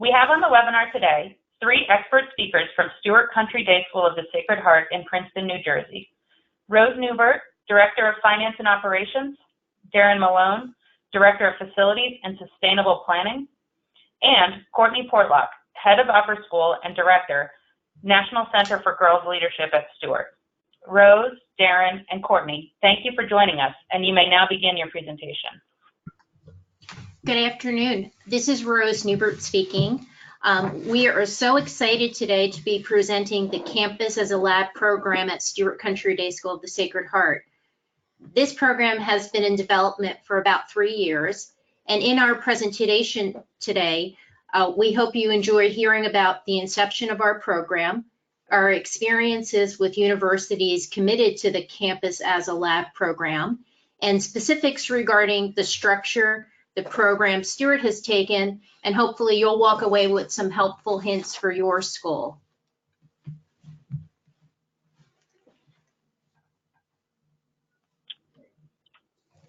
We have on the webinar today 3 expert speakers from Stuart Country Day School of the Sacred Heart in Princeton, New Jersey. Rose Newbert, Director of Finance and Operations, Darren Malone, Director of Facilities and Sustainable Planning, and Courtney Portlock, Head of Upper School and Director, National Center for Girls Leadership at Stuart. Rose, Darren, and Courtney, thank you for joining us, and you may now begin your presentation. Good afternoon. This is Rose Newbert speaking. We are so excited today to be presenting the Campus as a Lab program at Stuart Country Day School of the Sacred Heart. This program has been in development for about 3 years, and in our presentation today, we hope you enjoy hearing about the inception of our program, our experiences with universities committed to the Campus as a Lab program, and specifics regarding the structure, the program Stuart has taken, and hopefully you'll walk away with some helpful hints for your school.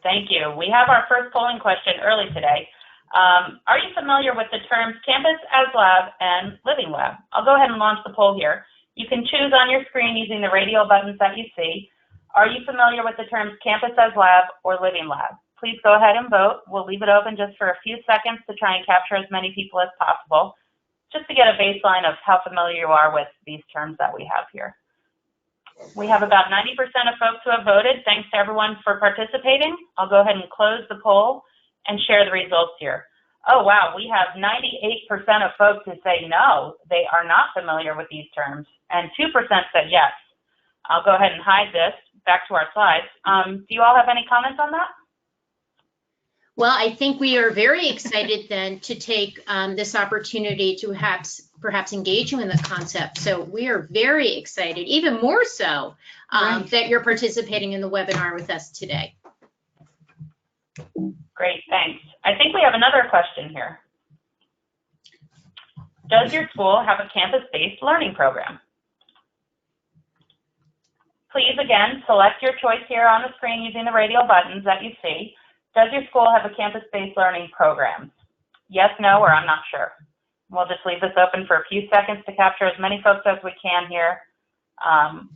Thank you. We have our first polling question early today. Are you familiar with the terms Campus as Lab and Living Lab? I'll go ahead and launch the poll here. You can choose on your screen using the radial buttons that you see. Are you familiar with the terms Campus as Lab or Living Lab? Please go ahead and vote. We'll leave it open just for a few seconds to try and capture as many people as possible, just to get a baseline of how familiar you are with these terms that we have here. We have about 90% of folks who have voted. Thanks to everyone for participating. I'll go ahead and close the poll and share the results here. Oh, wow, we have 98% of folks who say no, they are not familiar with these terms, and 2% said yes. I'll go ahead and hide this. Back to our slides. Do you all have any comments on that? Well, I think we are very excited then to take this opportunity to perhaps engage you in the concept. So we are very excited, even more so, that you're participating in the webinar with us today. Great, thanks. I think we have another question here. Does your school have a campus-based learning program? Please, again, select your choice here on the screen using the radial buttons that you see. Does your school have a campus-based learning program? Yes, no, or I'm not sure. We'll just leave this open for a few seconds to capture as many folks as we can here.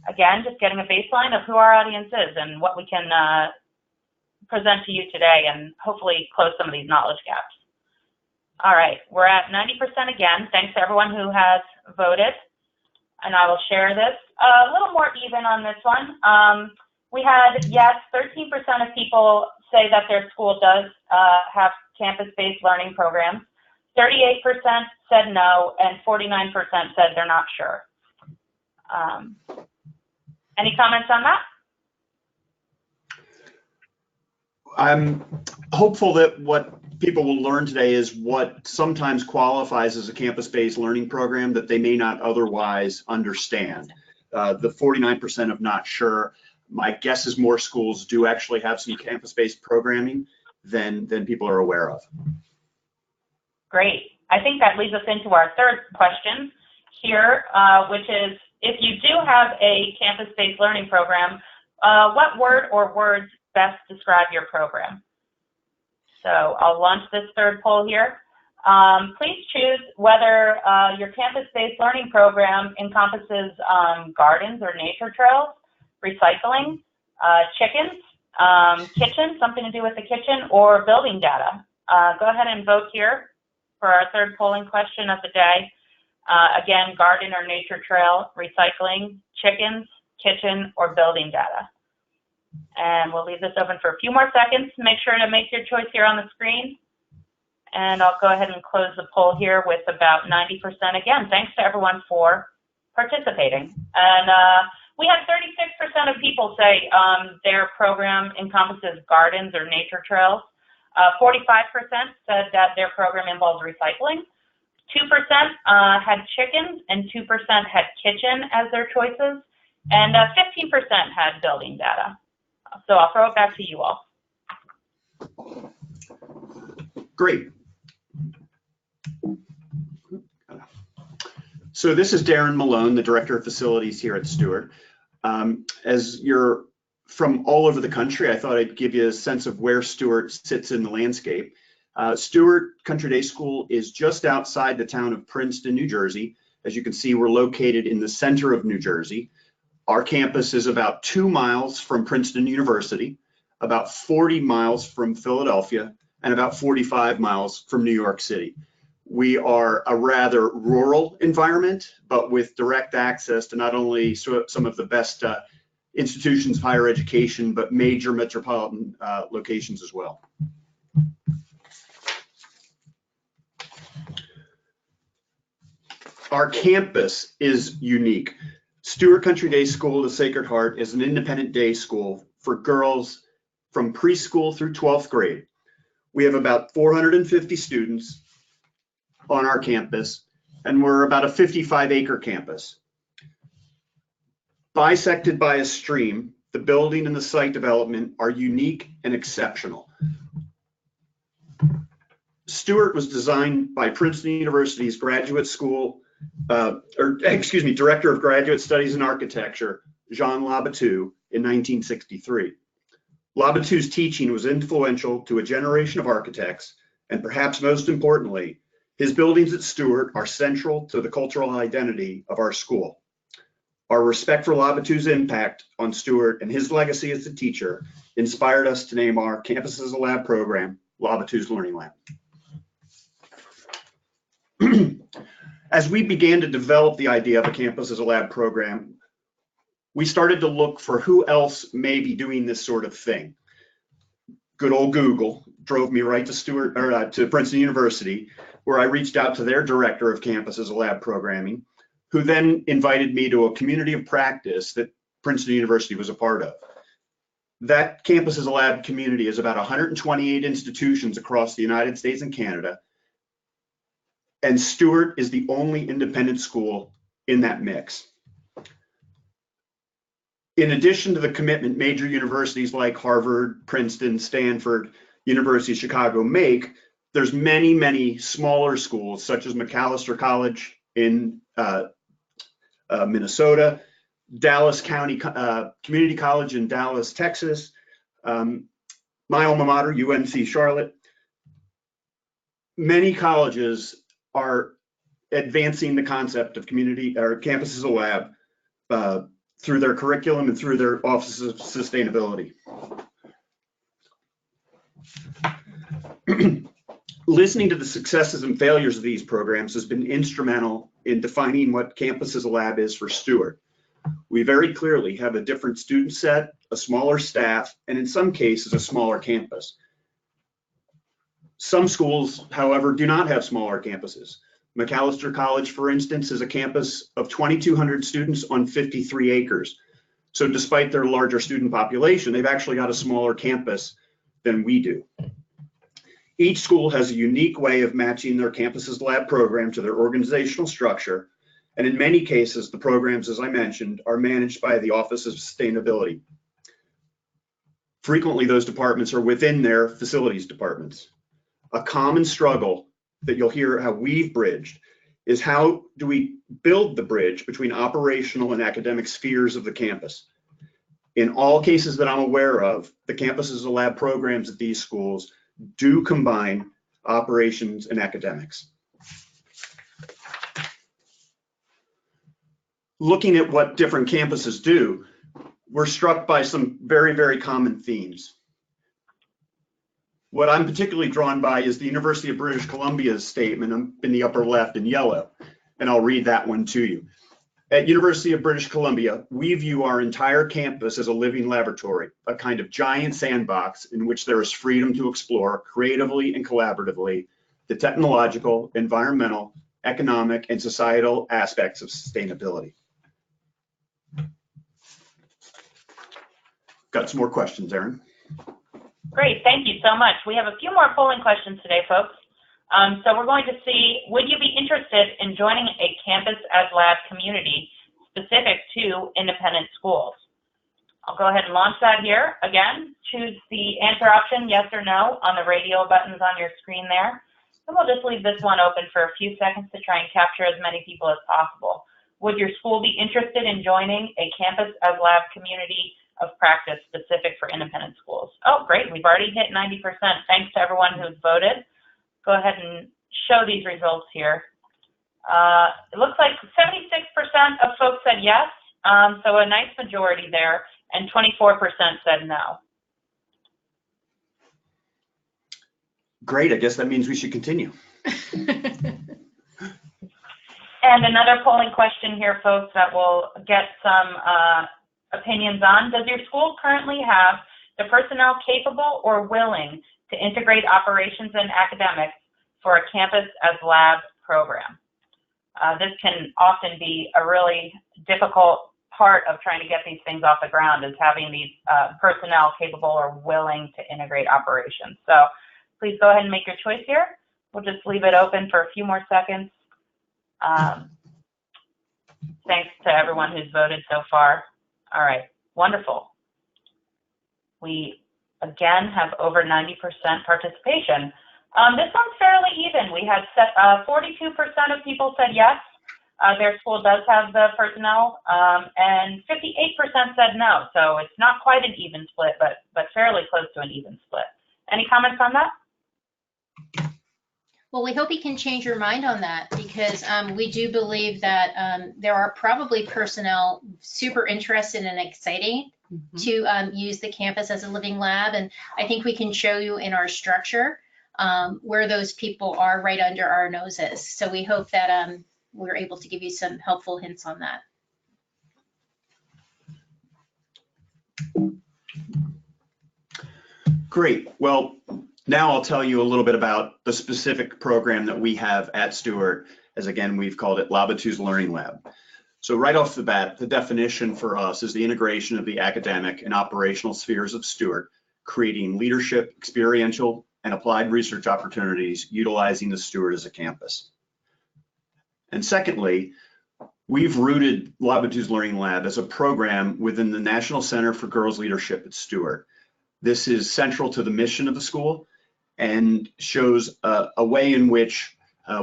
Again, just getting a baseline of who our audience is and what we can present to you today and hopefully close some of these knowledge gaps. All right, we're at 90% again. Thanks to everyone who has voted. And I will share this. A little more even on this one. We had, yes, 13% of people say that their school does have campus-based learning programs. 38% said no, and 49% said they're not sure. Any comments on that? I'm hopeful that what people will learn today is what sometimes qualifies as a campus-based learning program that they may not otherwise understand. The 49% of not sure, my guess is more schools do actually have some campus-based programming than people are aware of. Great. I think that leads us into our third question here, which is, if you do have a campus-based learning program, what word or words best describe your program? So I'll launch this third poll here. Please choose whether your campus-based learning program encompasses gardens or nature trails, recycling, chickens, kitchen, something to do with the kitchen, or building data. Go ahead and vote here for our third polling question of the day. Again, garden or nature trail, recycling, chickens, kitchen, or building data. And we'll leave this open for a few more seconds. Make sure to make your choice here on the screen. And I'll go ahead and close the poll here with about 90%. Again, thanks to everyone for participating. And we had 36% of people say their program encompasses gardens or nature trails. 45% said that their program involves recycling. 2% had chickens, and 2% had kitchen as their choices. And 15% had building data. So I'll throw it back to you all. Great. So this is Darren Malone, the Director of Facilities here at Stuart. As you're from all over the country, I thought I'd give you a sense of where Stuart sits in the landscape. Stuart Country Day School is just outside the town of Princeton, New Jersey. As you can see, we're located in the center of New Jersey. Our campus is about 2 miles from Princeton University, about 40 miles from Philadelphia, and about 45 miles from New York City. We are a rather rural environment, but with direct access to not only some of the best institutions of higher education, but major metropolitan locations as well. Our campus is unique. Stuart Country Day School of the Sacred Heart is an independent day school for girls from preschool through 12th grade. We have about 450 students on our campus, and we're about a 55-acre campus. Bisected by a stream, the building and the site development are unique and exceptional. Stuart was designed by Princeton University's graduate school, Director of Graduate Studies in Architecture, Jean Labatut, in 1963. Labatut's teaching was influential to a generation of architects, and perhaps most importantly, his buildings at Stuart are central to the cultural identity of our school. Our respect for Labatut's impact on Stuart and his legacy as a teacher inspired us to name our Campus as a Lab program Labatut's Learning Lab. As we began to develop the idea of a Campus as a Lab program, we started to look for who else may be doing this sort of thing. Good old Google drove me right to to Princeton University, where I reached out to their director of Campus as a Lab programming, who then invited me to a community of practice that Princeton University was a part of. That Campus as a Lab community is about 128 institutions across the United States and Canada, and Stuart is the only independent school in that mix. In addition to the commitment major universities like Harvard, Princeton, Stanford, University of Chicago make, there's many, many smaller schools such as Macalester College in Minnesota, Dallas County Community College in Dallas, Texas, my alma mater, UNC Charlotte. Many colleges are advancing the concept of community or Campus as a Lab through their curriculum and through their offices of sustainability. Listening to the successes and failures of these programs has been instrumental in defining what Campus as a Lab is for Stuart. We very clearly have a different student set, a smaller staff, and in some cases, a smaller campus. Some schools, however, do not have smaller campuses. Macalester College, for instance, is a campus of 2,200 students on 53 acres. So despite their larger student population, they've actually got a smaller campus than we do. Each school has a unique way of matching their Campus as a Lab program to their organizational structure. And in many cases, the programs, as I mentioned, are managed by the Office of Sustainability. Frequently, those departments are within their facilities departments. A common struggle that you'll hear how we've bridged is how do we build the bridge between operational and academic spheres of the campus. In all cases that I'm aware of, the Campus as a Lab programs at these schools do combine operations and academics. Looking at what different campuses do, we're struck by some very, very common themes. What I'm particularly drawn by is the University of British Columbia's statement in the upper left in yellow, and I'll read that one to you. At University of British Columbia, we view our entire campus as a living laboratory, a kind of giant sandbox in which there is freedom to explore creatively and collaboratively the technological, environmental, economic, and societal aspects of sustainability. Got some more questions, Erin? Great, thank you so much. We have a few more polling questions today, folks. So we're going to see, would you be interested in joining a Campus as Lab community specific to independent schools? I'll go ahead and launch that here. Again, choose the answer option, yes or no, on the radio buttons on your screen there. And we'll just leave this one open for a few seconds to try and capture as many people as possible. Would your school be interested in joining a Campus as Lab community of practice specific for independent schools? Oh, great, we've already hit 90%. Thanks to everyone who's voted. go ahead and show these results here. It looks like 76% of folks said yes, so a nice majority there, and 24% said no. Great, I guess that means we should continue. And another polling question here, folks, that we'll get some opinions on. Does your school currently have the personnel capable or willing to integrate operations and academics for a campus as lab program? This can often be a really difficult part of trying to get these things off the ground, is having these personnel capable or willing to integrate operations. So please go ahead and make your choice here. We'll just leave it open for a few more seconds. Thanks to everyone who's voted so far. All right, wonderful. We, again, have over 90% participation. This one's fairly even. We had 42% of people said yes, their school does have the personnel, and 58% said no. So it's not quite an even split, but fairly close to an even split. Any comments on that? Well, we hope you can change your mind on that, because we do believe that there are probably personnel super interested and exciting to use the campus as a living lab. And I think we can show you in our structure where those people are right under our noses. So we hope that we're able to give you some helpful hints on that. Great. Well, now I'll tell you a little bit about the specific program that we have at Stuart, as again, we've called it Labatut's Learning Lab. So right off the bat, the definition for us is the integration of the academic and operational spheres of Stuart, creating leadership, experiential, and applied research opportunities utilizing the Stuart as a campus. And secondly, we've rooted Labatut's Learning Lab as a program within the National Center for Girls Leadership at Stuart. This is central to the mission of the school and shows a way in which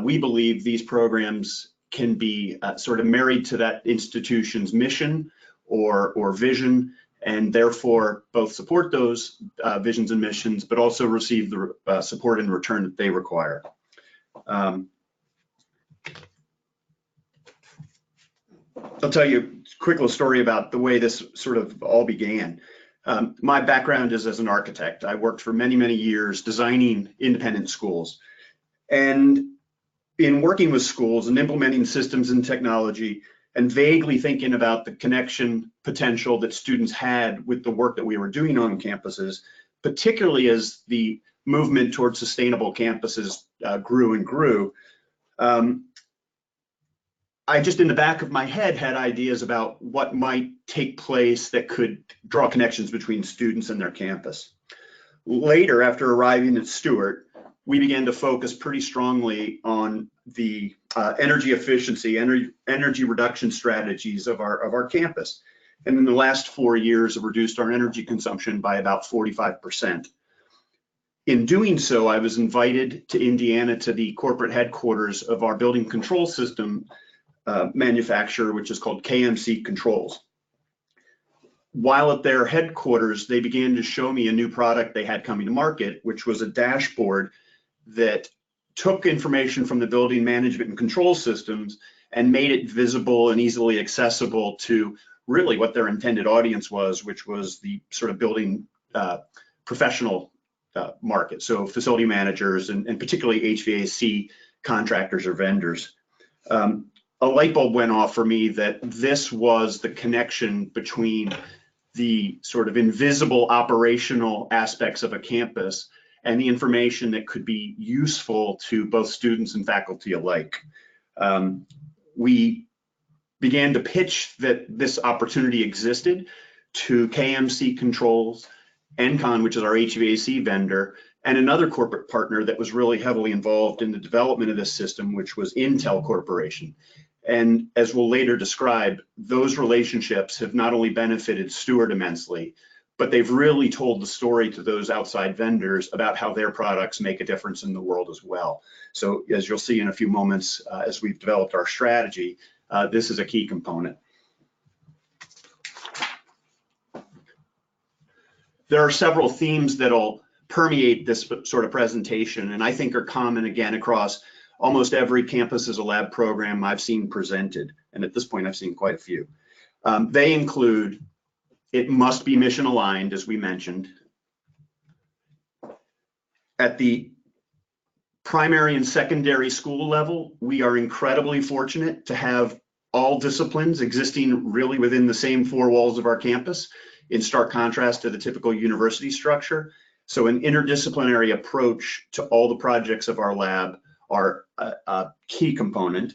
we believe these programs can be sort of married to that institution's mission or vision, and therefore both support those visions and missions, but also receive the support in return that they require. I'll tell you a quick little story about the way this sort of all began. My background is as an architect. I worked for many, many years designing independent schools. And in working with schools and implementing systems and technology and vaguely thinking about the connection potential that students had with the work that we were doing on campuses, particularly as the movement towards sustainable campuses grew and grew, I just in the back of my head had ideas about what might take place that could draw connections between students and their campus. Later, after arriving at Stuart, we began to focus pretty strongly on the energy efficiency, energy reduction strategies of our campus. And in the last 4 years, have reduced our energy consumption by about 45%. In doing so, I was invited to Indiana to the corporate headquarters of our building control system manufacturer, which is called KMC Controls. While at their headquarters, they began to show me a new product they had coming to market, which was a dashboard that took information from the building management and control systems and made it visible and easily accessible to really what their intended audience was, which was the sort of building professional market. So facility managers and particularly HVAC contractors or vendors. A light bulb went off for me that this was the connection between the sort of invisible operational aspects of a campus and the information that could be useful to both students and faculty alike. We began to pitch that this opportunity existed to KMC Controls, Encon, which is our HVAC vendor, and another corporate partner that was really heavily involved in the development of this system, which was Intel Corporation. And as we'll later describe, those relationships have not only benefited Stuart immensely, but they've really told the story to those outside vendors about how their products make a difference in the world as well. So as you'll see in a few moments, as we've developed our strategy, this is a key component. There are several themes that'll permeate this sort of presentation, and I think are common again across almost every campus as a lab program I've seen presented. And at this point, I've seen quite a few. They include, it must be mission aligned, as we mentioned. At the primary and secondary school level, we are incredibly fortunate to have all disciplines existing really within the same four walls of our campus, in stark contrast to the typical university structure. So an interdisciplinary approach to all the projects of our lab are a key component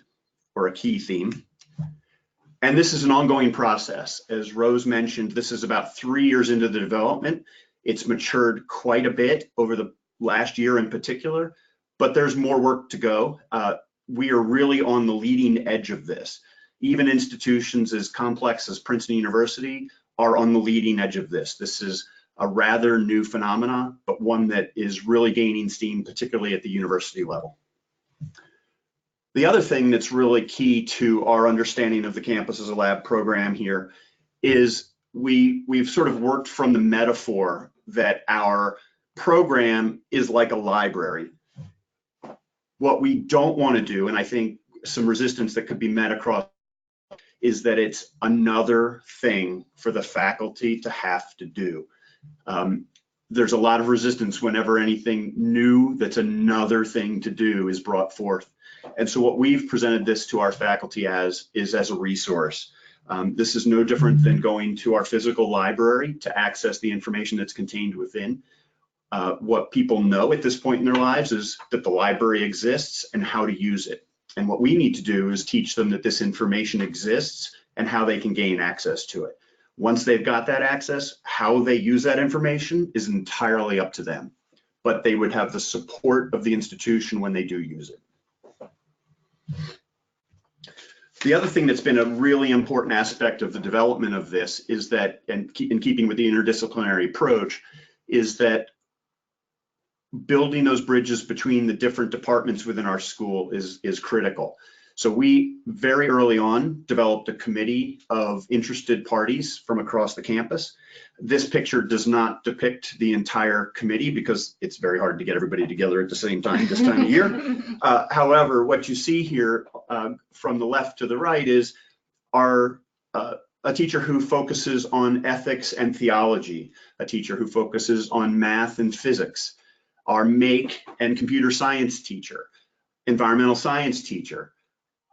or a key theme. And this is an ongoing process. As Rose mentioned, this is about 3 years into the development. It's matured quite a bit over the last year in particular, but there's more work to go. We are really on the leading edge of this. Even institutions as complex as Princeton University are on the leading edge of this. This is a rather new phenomenon, but one that is really gaining steam, particularly at the university level. The other thing that's really key to our understanding of the campus as a lab program here is we've sort of worked from the metaphor that our program is like a library. What we don't want to do, and I think some resistance that could be met across, is that it's another thing for the faculty to have to do. There's a lot of resistance whenever anything new that's another thing to do is brought forth. And so what we've presented this to our faculty as is as a resource. This is no different than going to our physical library to access the information that's contained within. What people know at this point in their lives is that the library exists and how to use it. And what we need to do is teach them that this information exists and how they can gain access to it. Once they've got that access, how they use that information is entirely up to them, but they would have the support of the institution when they do use it. The other thing that's been a really important aspect of the development of this is that, and in keeping with the interdisciplinary approach, is that building those bridges between the different departments within our school is critical. So we very early on developed a committee of interested parties from across the campus. This picture does not depict the entire committee because it's very hard to get everybody together at the same time this time of year. However, what you see here from the left to the right is a teacher who focuses on ethics and theology, a teacher who focuses on math and physics, our make and computer science teacher, environmental science teacher,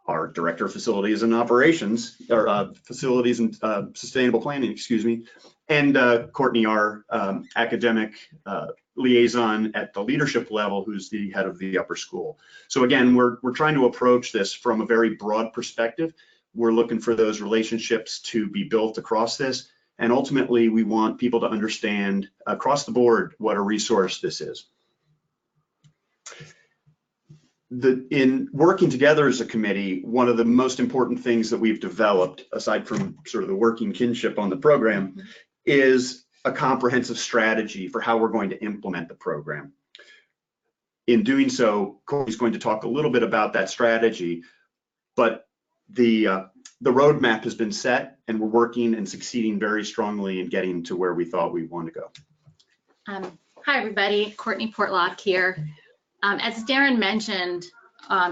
our director of facilities and operations, or facilities and sustainable planning, excuse me, and Courtney, our academic liaison at the leadership level, who's the head of the upper school. So again, we're trying to approach this from a very broad perspective. We're looking for those relationships to be built across this. And ultimately, we want people to understand across the board what a resource this is. In working together as a committee, one of the most important things that we've developed, aside from sort of the working kinship on the program, is a comprehensive strategy for how we're going to implement the program. In doing so, Corey's going to talk a little bit about that strategy, but the roadmap has been set and we're working and succeeding very strongly in getting to where we thought we want to go. Hi everybody, Courtney Portlock here. As Darren mentioned,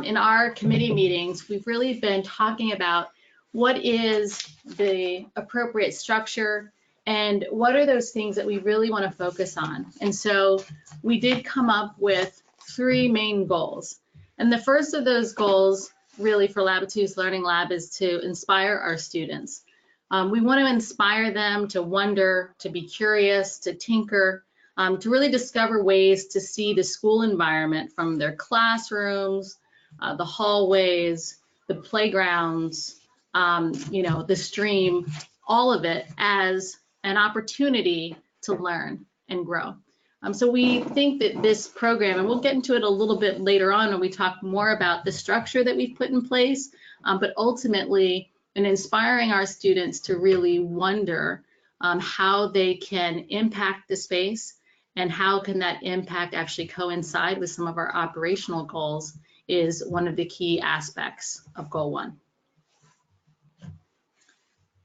in our committee meetings, we've really been talking about what is the appropriate structure and what are those things that we really want to focus on. And so we did come up with 3 main goals. And the first of those goals really for Labatut's Learning Lab is to inspire our students. We want to inspire them to wonder, to be curious, to tinker, to really discover ways to see the school environment from their classrooms, the hallways, the playgrounds, the stream, all of it as an opportunity to learn and grow. So we think that this program, and we'll get into it a little bit later on when we talk more about the structure that we've put in place, but ultimately in inspiring our students to really wonder how they can impact the space and how can that impact actually coincide with some of our operational goals is one of the key aspects of goal 1.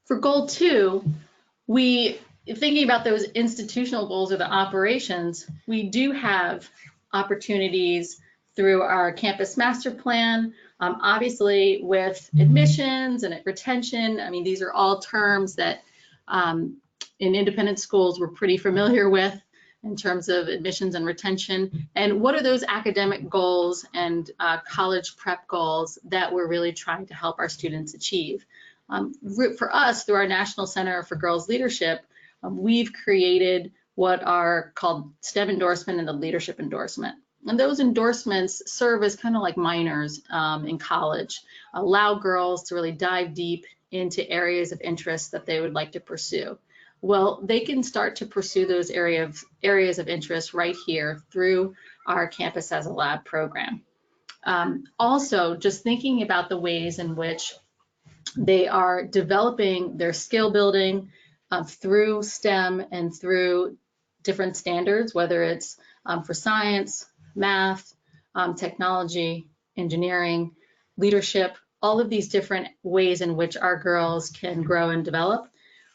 For goal 2, we thinking about those institutional goals or the operations, we do have opportunities through our campus master plan, obviously with admissions and retention. I mean, these are all terms that in independent schools we're pretty familiar with in terms of admissions and retention. And what are those academic goals and college prep goals that we're really trying to help our students achieve? For us, through our National Center for Girls Leadership, we've created what are called STEM endorsement and the leadership endorsement. And those endorsements serve as kind of like minors in college, allow girls to really dive deep into areas of interest that they would like to pursue. Well, they can start to pursue those areas of interest right here through our Campus as a Lab program. Also, just thinking about the ways in which they are developing their skill building through STEM and through different standards, whether it's for science, math, technology, engineering, leadership, all of these different ways in which our girls can grow and develop.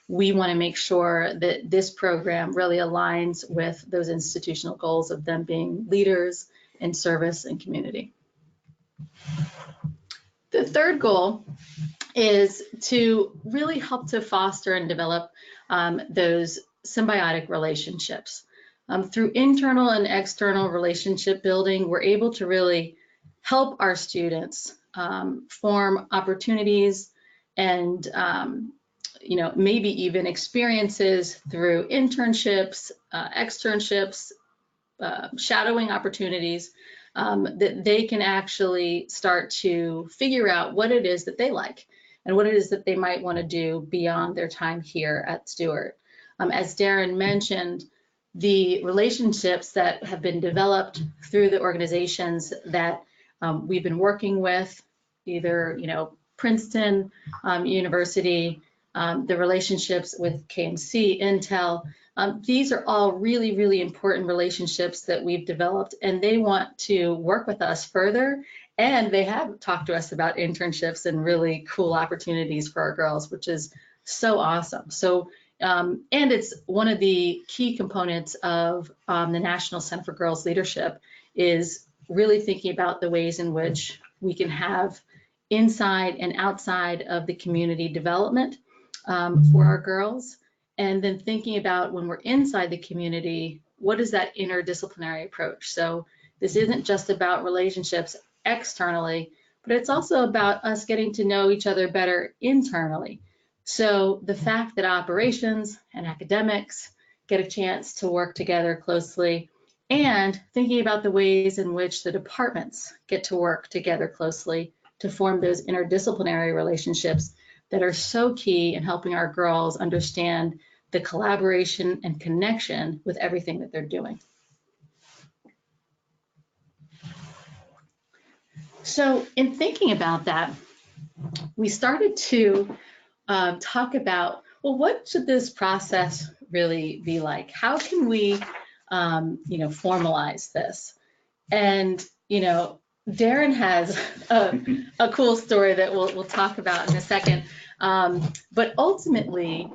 We want to make sure that this program really aligns with those institutional goals of them being leaders in service and community. The third goal is to really help to foster and develop those symbiotic relationships. Through internal and external relationship building, we're able to really help our students form opportunities and maybe even experiences through internships, externships, shadowing opportunities, that they can actually start to figure out what it is that they like and what it is that they might want to do beyond their time here at Stuart. As Darren mentioned, the relationships that have been developed through the organizations that we've been working with, either Princeton University, the relationships with KMC, Intel, these are all really, really important relationships that we've developed, and they want to work with us further. And they have talked to us about internships and really cool opportunities for our girls, which is so awesome. So, and it's one of the key components of the National Center for Girls Leadership is really thinking about the ways in which we can have inside and outside of the community development for our girls. And then thinking about when we're inside the community, what is that interdisciplinary approach? So this isn't just about relationships externally, but it's also about us getting to know each other better internally. So the fact that operations and academics get a chance to work together closely, and thinking about the ways in which the departments get to work together closely to form those interdisciplinary relationships that are so key in helping our girls understand the collaboration and connection with everything that they're doing. So in thinking about that, we started to talk about, well, what should this process really be like? How can we, formalize this? And, Darren has a cool story that we'll talk about in a second. But ultimately,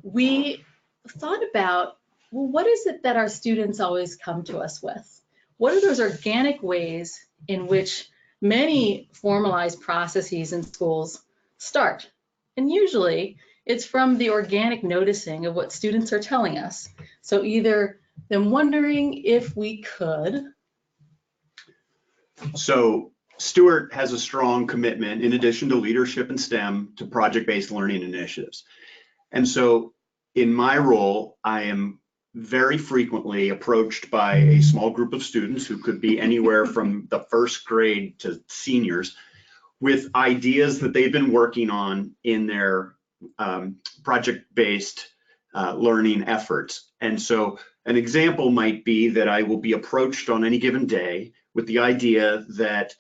we thought about, well, what is it that our students always come to us with? What are those organic ways in which many formalized processes in schools start? And usually it's from the organic noticing of what students are telling us. So either them wondering if we could. So Stuart has a strong commitment, in addition to leadership and STEM, to project-based learning initiatives. And so in my role, I am very frequently approached by a small group of students who could be anywhere from the first grade to seniors with ideas that they've been working on in their project-based learning efforts. And so an example might be that I will be approached on any given day with the idea that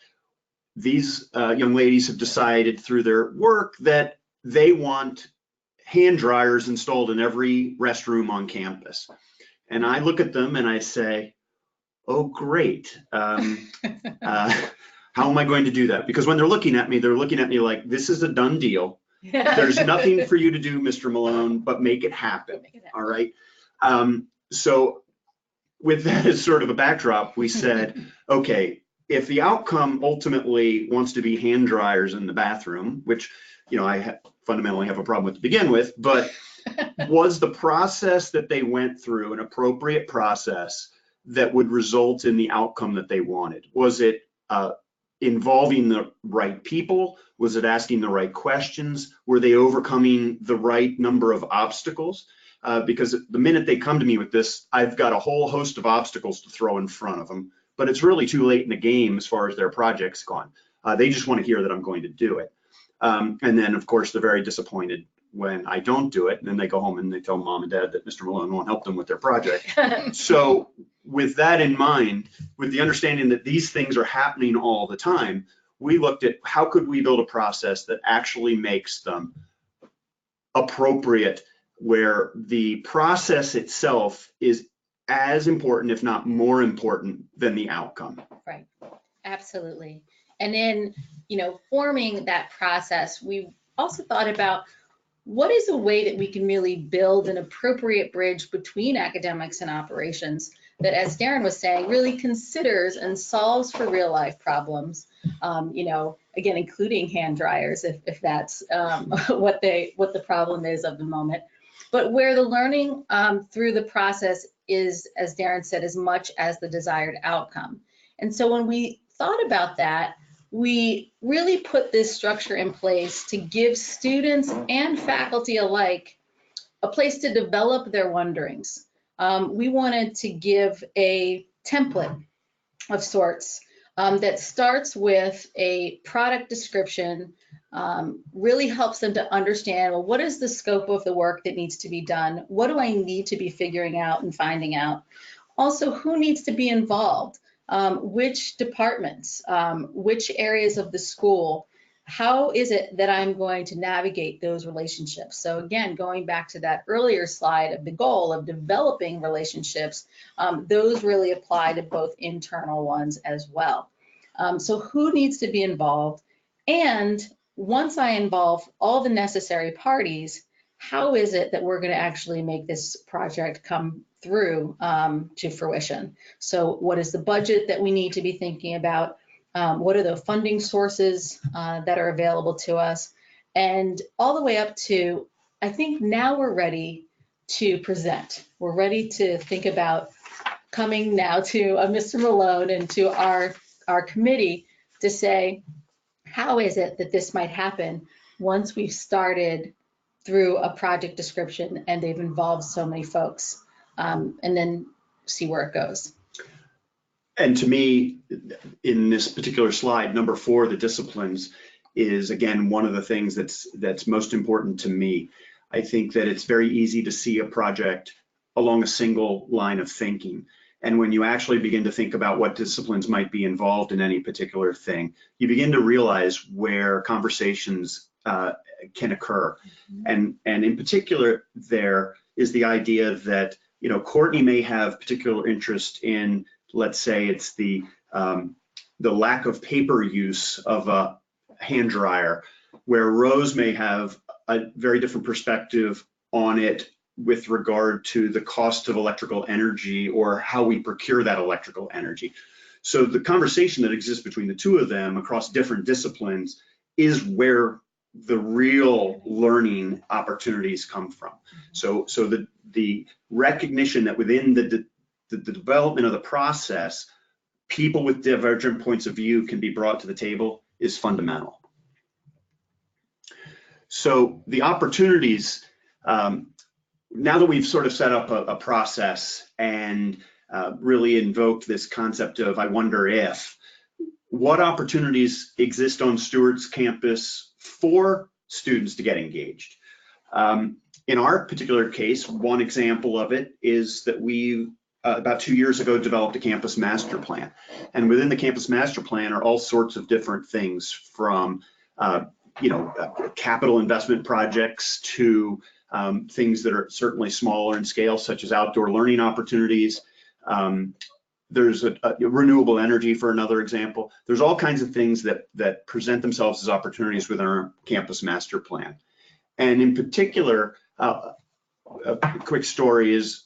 these young ladies have decided through their work that they want hand dryers installed in every restroom on campus. And I look at them and I say, oh, great. How am I going to do that? Because when they're looking at me like, this is a done deal. There's nothing for you to do, Mr. Malone, but make it happen. All right. So with that as sort of a backdrop, we said, okay, if the outcome ultimately wants to be hand dryers in the bathroom, which, you know, I fundamentally have a problem with to begin with, but was the process that they went through an appropriate process that would result in the outcome that they wanted? Was it involving the right people? Was it asking the right questions? Were they overcoming the right number of obstacles? Because the minute they come to me with this, I've got a whole host of obstacles to throw in front of them, but it's really too late in the game as far as their project's gone. They just want to hear that I'm going to do it. And then, of course, they're very disappointed when I don't do it, and then they go home and they tell mom and dad that Mr. Malone won't help them with their project. So with that in mind, with the understanding that these things are happening all the time, we looked at how could we build a process that actually makes them appropriate, where the process itself is as important, if not more important, than the outcome. Right, absolutely. And in, you know, forming that process, we also thought about what is a way that we can really build an appropriate bridge between academics and operations that, as Darren was saying, really considers and solves for real life problems, you know, again, including hand dryers, if that's what the problem is of the moment, but where the learning through the process is, as Darren said, as much as the desired outcome. And so when we thought about that, we really put this structure in place to give students and faculty alike a place to develop their wonderings. We wanted to give a template of sorts that starts with a product description, really helps them to understand, well, what is the scope of the work that needs to be done? What do I need to be figuring out and finding out? Also, who needs to be involved? Which departments, which areas of the school, how is it that I'm going to navigate those relationships? So again, going back to that earlier slide of the goal of developing relationships, those really apply to both internal ones as well. So who needs to be involved? And once I involve all the necessary parties, how is it that we're going to actually make this project come through to fruition? So what is the budget that we need to be thinking about? What are the funding sources that are available to us? And all the way up to, I think now we're ready to present. We're ready to think about coming now to Mr. Malone and to our committee to say, how is it that this might happen once we've started through a project description and they've involved so many folks, and then see where it goes. And to me, in this particular slide, number 4, the disciplines, is again one of the things that's most important to me. I think that it's very easy to see a project along a single line of thinking. And when you actually begin to think about what disciplines might be involved in any particular thing, you begin to realize where conversations can occur. And in particular, there is the idea that, you know, Courtney may have particular interest in, let's say it's the lack of paper use of a hand dryer, where Rose may have a very different perspective on it with regard to the cost of electrical energy or how we procure that electrical energy. So the conversation that exists between the two of them across different disciplines is where the real learning opportunities come from. So the recognition that within the development of the process, people with divergent points of view can be brought to the table is fundamental. So the opportunities, now that we've sort of set up a process and really invoked this concept of I wonder if, what opportunities exist on Stuart's campus for students to get engaged? In our particular case, one example of it is that we about 2 years ago developed a campus master plan. And within the campus master plan are all sorts of different things from capital investment projects to things that are certainly smaller in scale, such as outdoor learning opportunities. There's a renewable energy, for another example. There's all kinds of things that present themselves as opportunities within our campus master plan. And in particular, a quick story is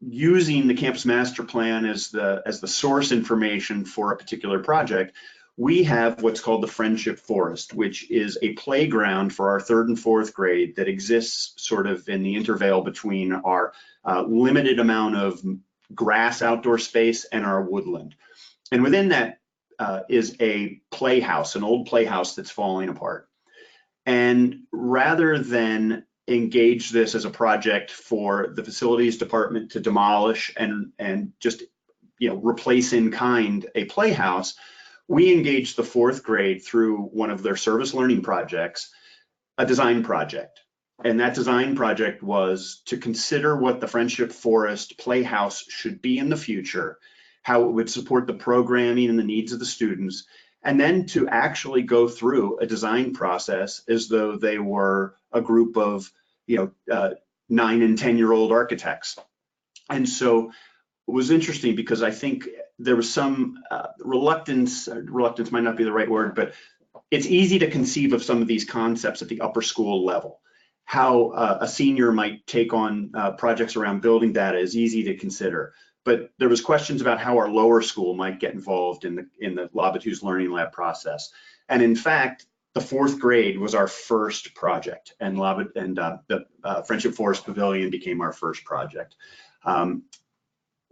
using the campus master plan as the source information for a particular project. We have what's called the Friendship Forest, which is a playground for our 3rd and 4th grade that exists sort of in the intervale between our limited amount of grass outdoor space and our woodland. And within that is a playhouse, an old playhouse that's falling apart. And rather than engage this as a project for the facilities department to demolish and just replace in kind a playhouse, we engaged the 4th grade through one of their service learning projects, a design project. And that design project was to consider what the Friendship Forest Playhouse should be in the future, how it would support the programming and the needs of the students, and then to actually go through a design process as though they were a group of 9 and 10-year-old architects. And so it was interesting because I think there was some reluctance might not be the right word, but it's easy to conceive of some of these concepts at the upper school level. How a senior might take on projects around building data is easy to consider. But there was questions about how our lower school might get involved in the Labatut's Learning Lab process. And in fact, the 4th grade was our first project, and the Friendship Forest Pavilion became our first project.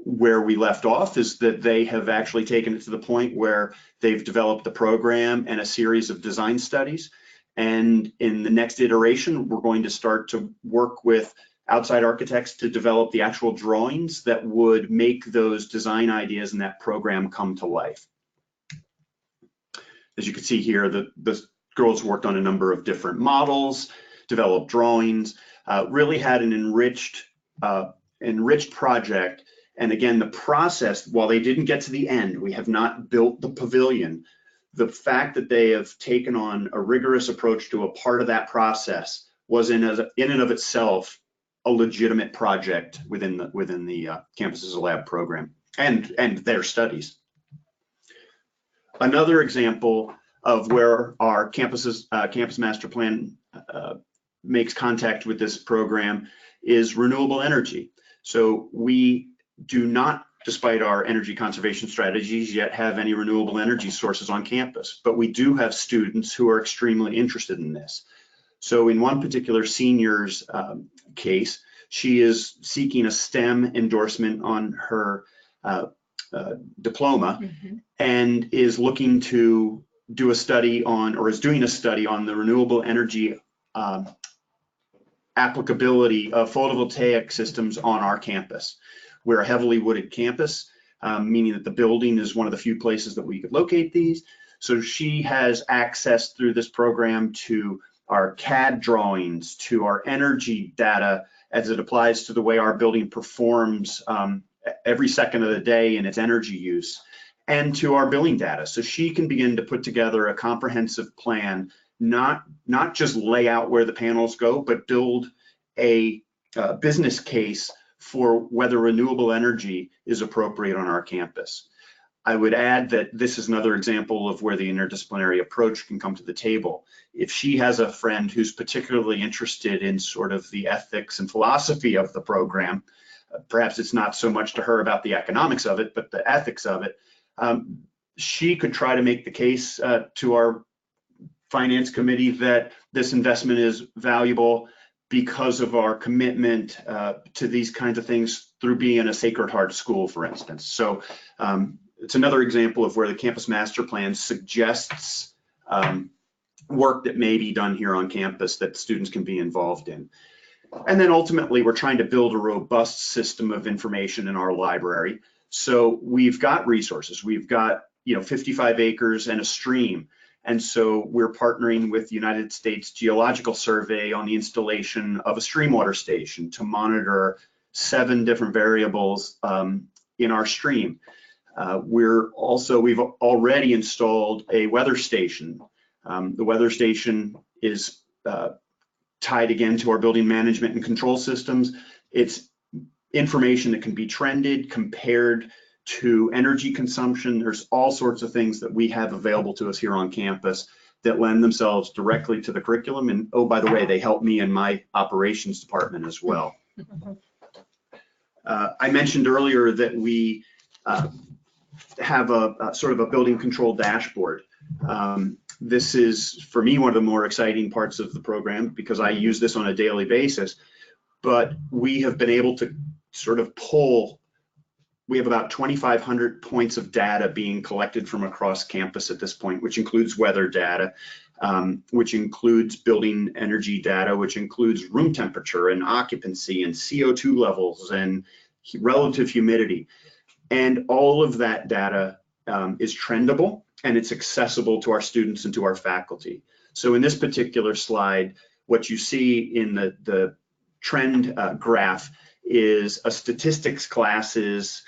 Where we left off is that they have actually taken it to the point where they've developed the program and a series of design studies. And in the next iteration, we're going to start to work with outside architects to develop the actual drawings that would make those design ideas and that program come to life. As you can see here, the girls worked on a number of different models, developed drawings, really had an enriched project. And again, the process, while they didn't get to the end, we have not built the pavilion. The fact that they have taken on a rigorous approach to a part of that process was in and of itself a legitimate project within the Campus as a Lab program and their studies. Another example of where our campus master plan makes contact with this program is renewable energy. So we do not, despite our energy conservation strategies, yet have any renewable energy sources on campus, but we do have students who are extremely interested in this. So in one particular senior's case, she is seeking a STEM endorsement on her diploma and is looking to do a study on, or is doing a study on the renewable energy applicability of photovoltaic systems on our campus. We're a heavily wooded campus, meaning that the building is one of the few places that we could locate these. So she has access through this program to our CAD drawings, to our energy data as it applies to the way our building performs every second of the day in its energy use, and to our billing data. So she can begin to put together a comprehensive plan, not just lay out where the panels go, but build a business case for whether renewable energy is appropriate on our campus. I would add that this is another example of where the interdisciplinary approach can come to the table. If she has a friend who's particularly interested in sort of the ethics and philosophy of the program, perhaps it's not so much to her about the economics of it, but the ethics of it, she could try to make the case to our finance committee that this investment is valuable because of our commitment to these kinds of things through being a Sacred Heart school, for instance. So it's another example of where the campus master plan suggests work that may be done here on campus that students can be involved in. And then ultimately, we're trying to build a robust system of information in our library. So we've got resources. We've got 55 acres and a stream. And so we're partnering with the United States Geological Survey on the installation of a stream water station to monitor 7 different variables in our stream. We've already installed a weather station. The weather station is tied again to our building management and control systems. It's information that can be trended, compared to energy consumption. There's all sorts of things that we have available to us here on campus that lend themselves directly to the curriculum. And oh, by the way, they help me in my operations department as well. I mentioned earlier that we have a sort of a building control dashboard. This is, for me, one of the more exciting parts of the program because I use this on a daily basis. But we have been able to sort of pull, we have about 2,500 points of data being collected from across campus at this point, which includes weather data, which includes building energy data, which includes room temperature and occupancy and CO2 levels and relative humidity. And all of that data is trendable and it's accessible to our students and to our faculty. So in this particular slide, what you see in the trend graph is a statistics class's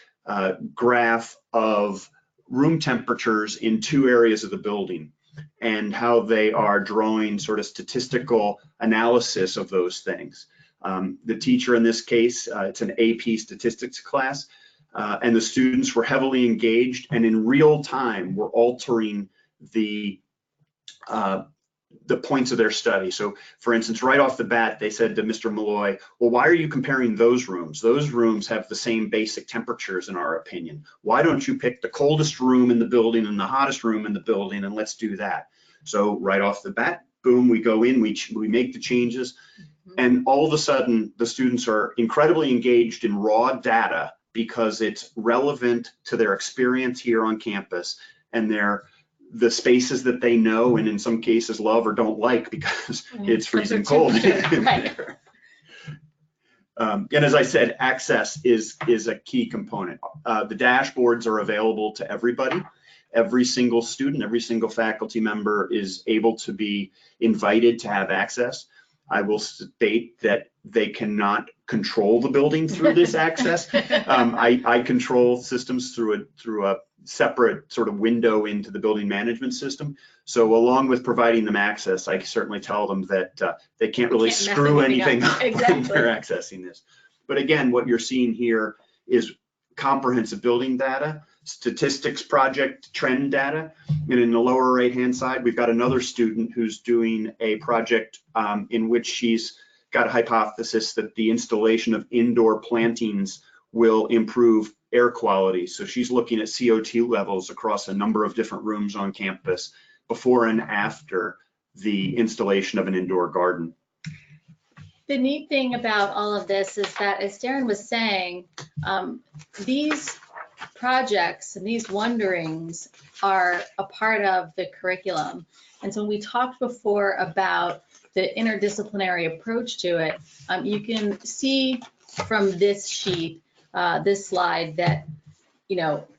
graph of room temperatures in 2 areas of the building and how they are drawing sort of statistical analysis of those things. The teacher in this case, it's an AP statistics class, and the students were heavily engaged and in real time were altering the points of their study. So for instance, right off the bat, they said to Mr. Malloy, well, why are you comparing those rooms? Those rooms have the same basic temperatures in our opinion. Why don't you pick the coldest room in the building and the hottest room in the building and let's do that. So right off the bat, boom, we go in, we make the changes. And all of a sudden the students are incredibly engaged in raw data because it's relevant to their experience here on campus and the spaces that they know and in some cases love or don't like because it's freezing cold. Right. And as I said, access is a key component. The dashboards are available to everybody. Every single student, every single faculty member is able to be invited to have access. I will state that they cannot control the building through this access. I control systems through a separate sort of window into the building management system. So along with providing them access, I certainly tell them that they can't really screw anything up when they're accessing this. But again, what you're seeing here is comprehensive building data, statistics project trend data. And in the lower right-hand side, we've got another student who's doing a project in which she's got a hypothesis that the installation of indoor plantings will improve air quality. So she's looking at CO2 levels across a number of different rooms on campus before and after the installation of an indoor garden. The neat thing about all of this is that, as Darren was saying, these projects and these wonderings are a part of the curriculum. And so when we talked before about the interdisciplinary approach to it, you can see from this sheet, this slide, that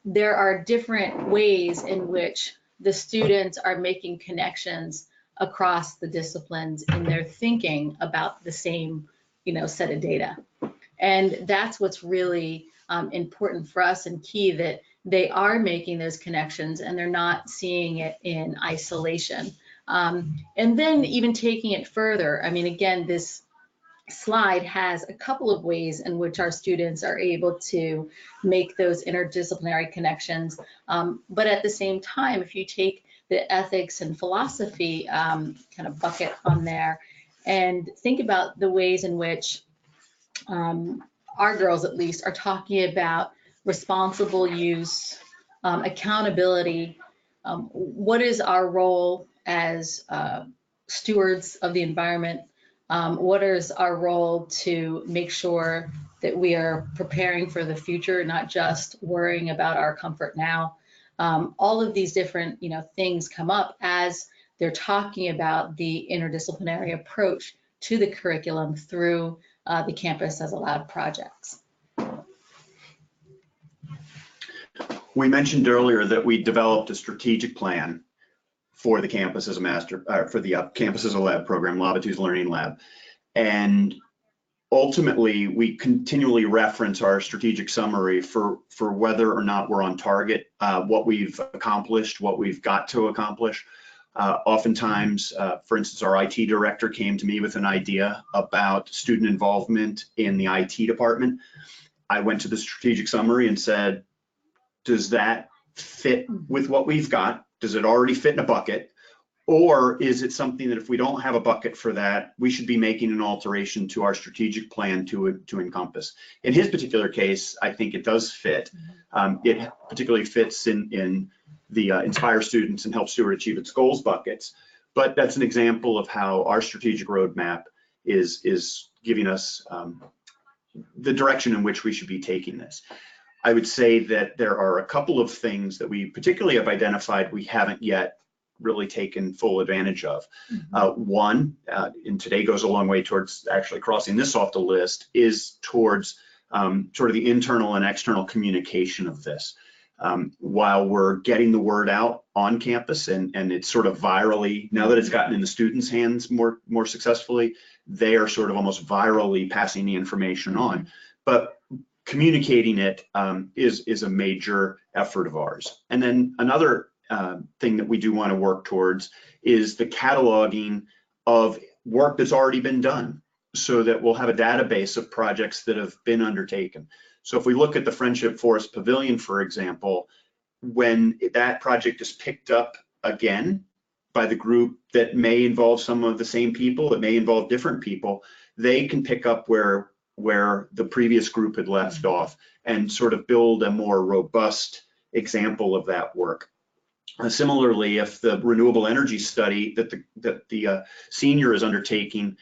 there are different ways in which the students are making connections across the disciplines in their thinking about the same set of data. And that's what's really important for us and key, that they are making those connections and they're not seeing it in isolation. And then even taking it further, I mean, again, this slide has a couple of ways in which our students are able to make those interdisciplinary connections. But at the same time, if you take the ethics and philosophy kind of bucket on there and think about the ways in which our girls, at least, are talking about responsible use, accountability, what is our role as stewards of the environment, what is our role to make sure that we are preparing for the future, not just worrying about our comfort now. All of these different things come up as they're talking about the interdisciplinary approach to the curriculum through the Campus as a Lab projects. We mentioned earlier that we developed a strategic plan for the Campus as a Campus as a Lab program, Labatut's Learning Lab. And ultimately, we continually reference our strategic summary for whether or not we're on target, what we've accomplished, what we've got to accomplish. Oftentimes, for instance, our IT director came to me with an idea about student involvement in the IT department. I went to the strategic summary and said, does that fit with what we've got? Does it already fit in a bucket? Or is it something that if we don't have a bucket for that, we should be making an alteration to our strategic plan to encompass? In his particular case, I think it does fit. It particularly fits in the Inspire Students and Help Stuart Achieve Its Goals buckets. But that's an example of how our strategic roadmap is giving us the direction in which we should be taking this. I would say that there are a couple of things that we particularly have identified we haven't yet really taken full advantage of. One, and today goes a long way towards actually crossing this off the list, is towards sort of the internal and external communication of this. While we're getting the word out on campus and it's sort of virally, now that it's gotten in the students' hands more successfully, they are sort of almost virally passing the information on. But communicating it is a major effort of ours. And then another thing that we do want to work towards is the cataloging of work that's already been done, so that we'll have a database of projects that have been undertaken. So if we look at the Friendship Forest Pavilion, for example, when that project is picked up again by the group that may involve some of the same people, that may involve different people, they can pick up where the previous group had left off and sort of build a more robust example of that work. Similarly, if the renewable energy study that the senior is undertaking,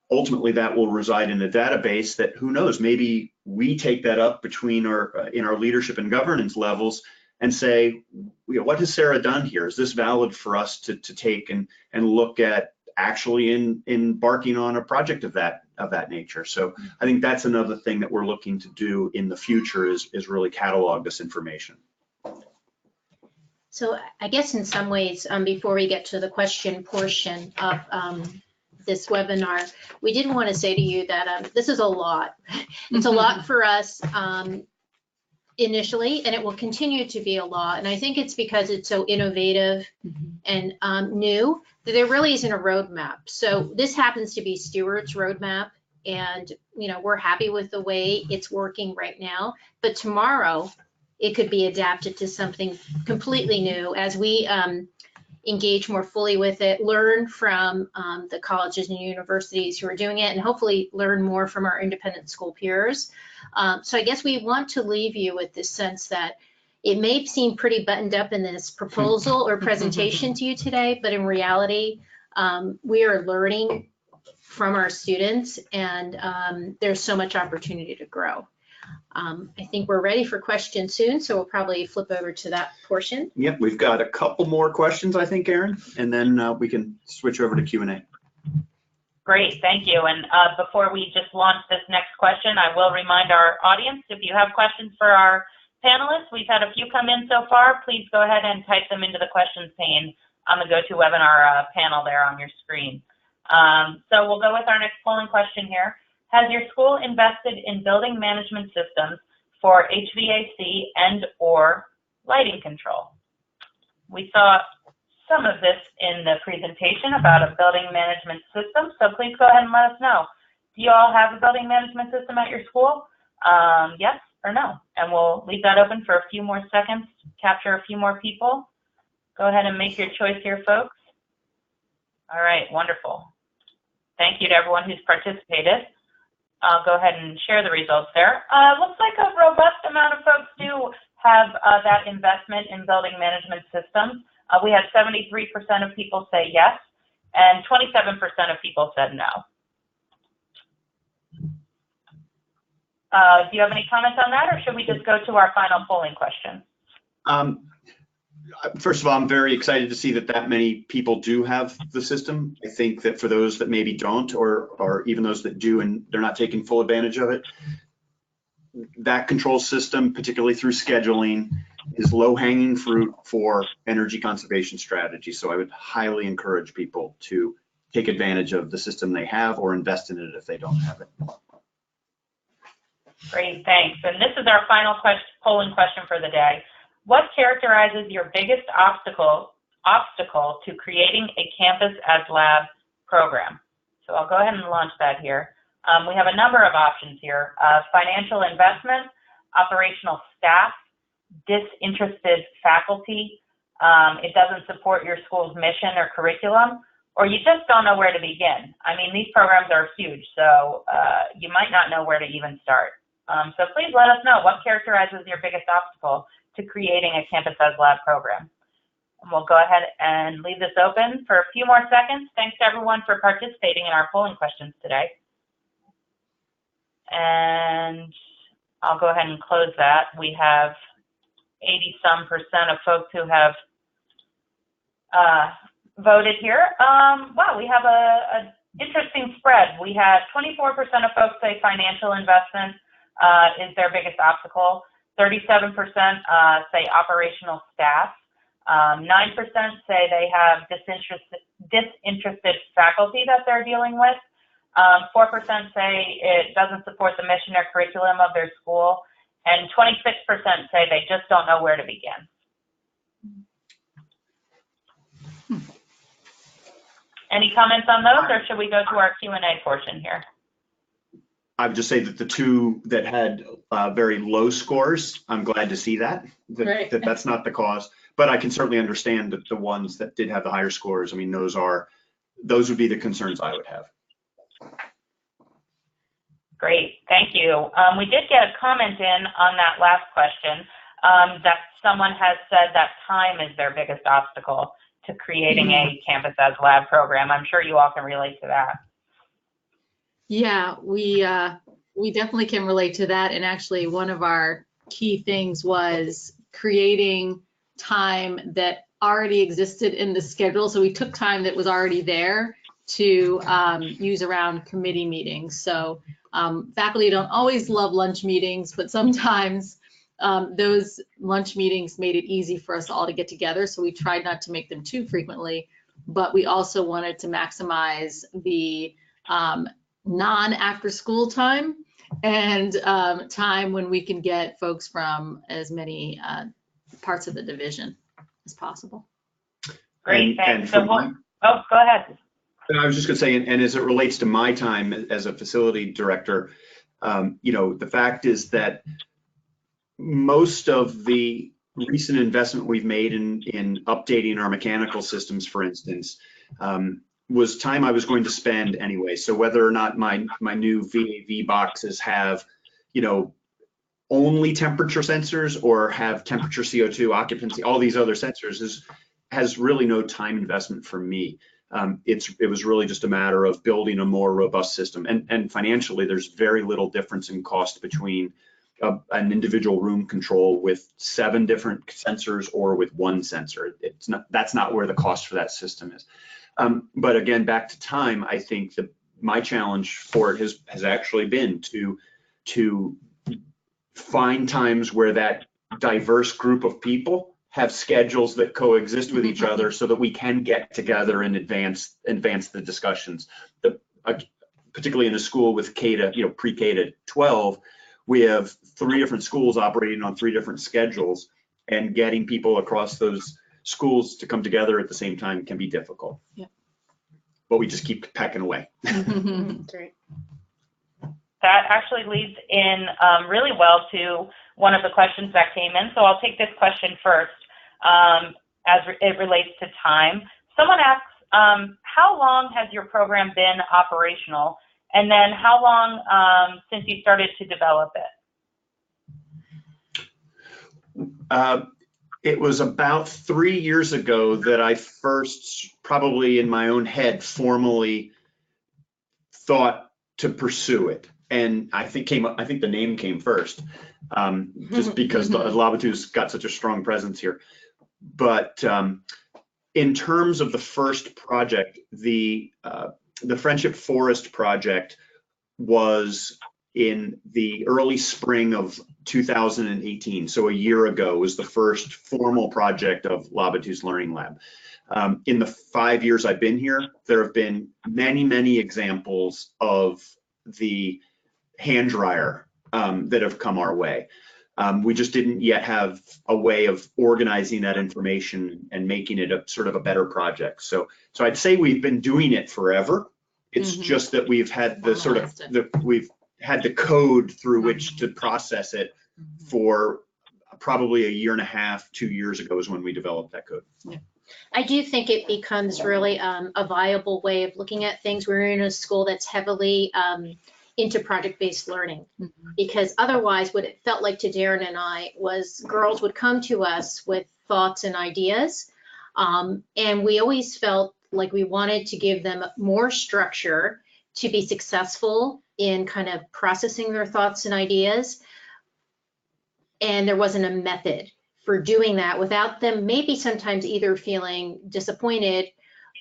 ultimately that will reside in a database that, who knows, maybe we take that up between in our leadership and governance levels and say, what has Sarah done here? Is this valid for us to take and look at actually embarking on a project of that nature? So I think that's another thing that we're looking to do in the future is really catalog this information. So I guess in some ways, before we get to the question portion of this webinar, we did want to say to you that this is a lot. It's a lot for us initially, and it will continue to be a lot. And I think it's because it's so innovative and new that there really isn't a roadmap. So this happens to be Stuart's roadmap, and we're happy with the way it's working right now. But tomorrow, it could be adapted to something completely new as we engage more fully with it, learn from the colleges and universities who are doing it, and hopefully learn more from our independent school peers. So I guess we want to leave you with this sense that it may seem pretty buttoned up in this proposal or presentation to you today, but in reality, we are learning from our students, and there's so much opportunity to grow. I think we're ready for questions soon, so we'll probably flip over to that portion. Yep, we've got a couple more questions, I think, Erin, and then we can switch over to Q&A. Great, thank you. And before we just launch this next question, I will remind our audience, if you have questions for our panelists, we've had a few come in so far, please go ahead and type them into the questions pane on the GoToWebinar panel there on your screen. So we'll go with our next polling question here. Has your school invested in building management systems for HVAC and/or lighting control? We saw some of this in the presentation about a building management system, so please go ahead and let us know. Do you all have a building management system at your school? Yes or no? And we'll leave that open for a few more seconds, capture a few more people. Go ahead and make your choice here, folks. All right, wonderful. Thank you to everyone who's participated. I'll go ahead and share the results there. Looks like a robust amount of folks do have that investment in building management systems. We had 73% of people say yes, and 27% of people said no. Do you have any comments on that, or should we just go to our final polling question? First of all, I'm very excited to see that many people do have the system. I think that for those that maybe don't, or even those that do and they're not taking full advantage of it, that control system, particularly through scheduling, is low-hanging fruit for energy conservation strategy. So I would highly encourage people to take advantage of the system they have or invest in it if they don't have it. Great, thanks. And this is our final polling question for the day. What characterizes your biggest obstacle to creating a Campus as Lab program? So I'll go ahead and launch that here. We have a number of options here. Financial investment, operational staff, disinterested faculty, it doesn't support your school's mission or curriculum, or you just don't know where to begin. I mean, these programs are huge, so you might not know where to even start. So please let us know what characterizes your biggest obstacle to creating a Campus as Lab program. And we'll go ahead and leave this open for a few more seconds. Thanks to everyone for participating in our polling questions today. And I'll go ahead and close that. We have 80-some% of folks who have voted here. Wow, we have a interesting spread. We had 24% of folks say financial investment is their biggest obstacle. 37% say operational staff. 9% say they have disinterested faculty that they're dealing with. 4% say it doesn't support the mission or curriculum of their school. And 26% say they just don't know where to begin. Any comments on those, or should we go to our Q&A portion here? I would just say that the two that had very low scores, I'm glad to see that that's not the cause. But I can certainly understand that the ones that did have the higher scores, I mean, those would be the concerns I would have. Great, thank you. We did get a comment in on that last question that someone has said that time is their biggest obstacle to creating a Campus as Lab program. I'm sure you all can relate to that. Yeah, we definitely can relate to that. And actually, one of our key things was creating time that already existed in the schedule. So we took time that was already there to use around committee meetings. So faculty don't always love lunch meetings, but sometimes those lunch meetings made it easy for us all to get together. So we tried not to make them too frequently, but we also wanted to maximize the non-after school time and time when we can get folks from as many parts of the division as possible. Great, thanks. So go ahead. I was just going to say, and as it relates to my time as a facility director, you know, the fact is that most of the recent investment we've made in updating our mechanical systems, for instance, was time I was going to spend anyway. So whether or not my new VAV boxes have, you know, only temperature sensors or have temperature, CO2, occupancy, all these other sensors has really no time investment for me. It was really just a matter of building a more robust system. And financially, there's very little difference in cost between an individual room control with 7 different sensors or with 1 sensor. That's not where the cost for that system is. But again, back to time, I think that my challenge for it has actually been to find times where that diverse group of people have schedules that coexist with each other so that we can get together and advance the discussions. Particularly in a school with K to, you know, pre-K to 12, we have 3 different schools operating on 3 different schedules, and getting people across those schools to come together at the same time can be difficult. Yeah. But we just keep pecking away. Great. That actually leads in really well to one of the questions that came in. So I'll take this question first as it relates to time. Someone asks, how long has your program been operational? And then how long since you started to develop it? It was about 3 years ago that I first, probably in my own head, formally thought to pursue it. And I think the name came first, just because the Labatut's got such a strong presence here. But in terms of the first project, the Friendship Forest project was in the early spring of 2018. So a year ago was the first formal project of Labatut's Learning Lab. In the 5 years I've been here, there have been many, many examples of the hand dryer that have come our way. We just didn't yet have a way of organizing that information and making it a sort of a better project. So I'd say we've been doing it forever. It's just that we've had the sort of we've had the code through which to process it for probably a year and a half, 2 years ago is when we developed that code. I do think it becomes really a viable way of looking at things. We're in a school that's heavily into project-based learning, because otherwise what it felt like to Darren and I was girls would come to us with thoughts and ideas, and we always felt like we wanted to give them more structure to be successful in kind of processing their thoughts and ideas, and there wasn't a method for doing that without them maybe sometimes either feeling disappointed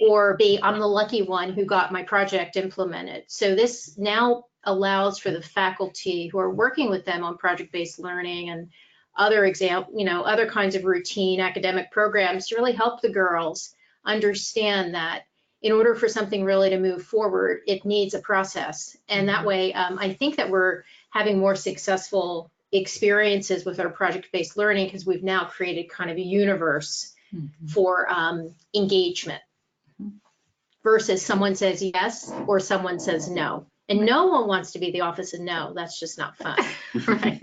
or I'm the lucky one who got my project implemented. So this now allows for the faculty who are working with them on project-based learning and other other kinds of routine academic programs to really help the girls understand that in order for something really to move forward, it needs a process. And that way, I think that we're having more successful experiences with our project-based learning because we've now created kind of a universe for engagement versus someone says yes or someone says no. And no one wants to be the office of no. That's just not fun. Right.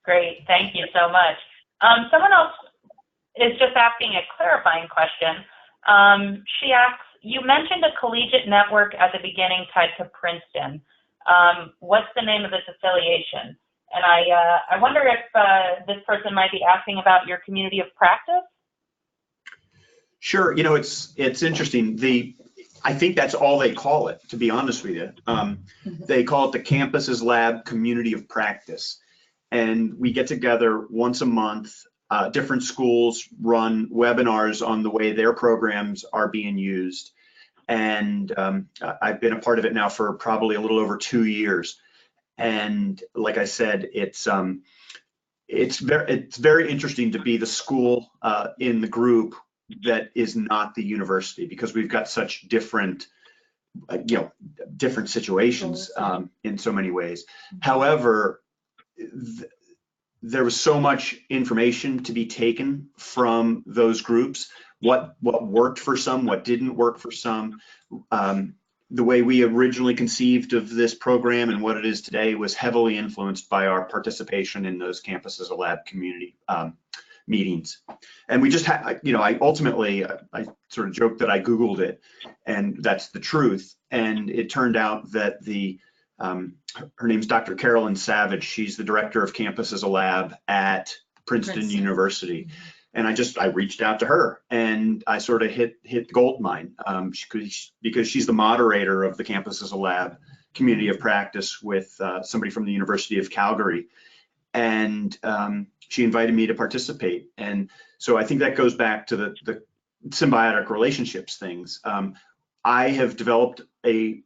Great, thank you so much. Someone else is just asking a clarifying question. She asks, you mentioned a collegiate network at the beginning tied to Princeton. What's the name of this affiliation? And I wonder if this person might be asking about your community of practice. Sure, it's interesting. I think that's all they call it, to be honest with you. They call it the Campuses Lab Community of Practice. And we get together once a month. Different schools run webinars on the way their programs are being used. And I've been a part of it now for probably a little over 2 years. And like I said, it's very interesting to be the school in the group that is not the university, because we've got such different situations in so many ways. However, there was so much information to be taken from those groups, what worked for some, what didn't work for some. The way we originally conceived of this program and what it is today was heavily influenced by our participation in those Campuses as a Lab community meetings. And we just had, I sort of joked that I Googled it, and that's the truth. And it turned out that her name's Dr. Carolyn Savage. She's the director of Campus as a Lab at Princeton University. And I reached out to her, and I sort of hit the gold mine because she's the moderator of the Campus as a Lab community of practice with somebody from the University of Calgary. And she invited me to participate. And so I think that goes back to the symbiotic relationships things. I have developed a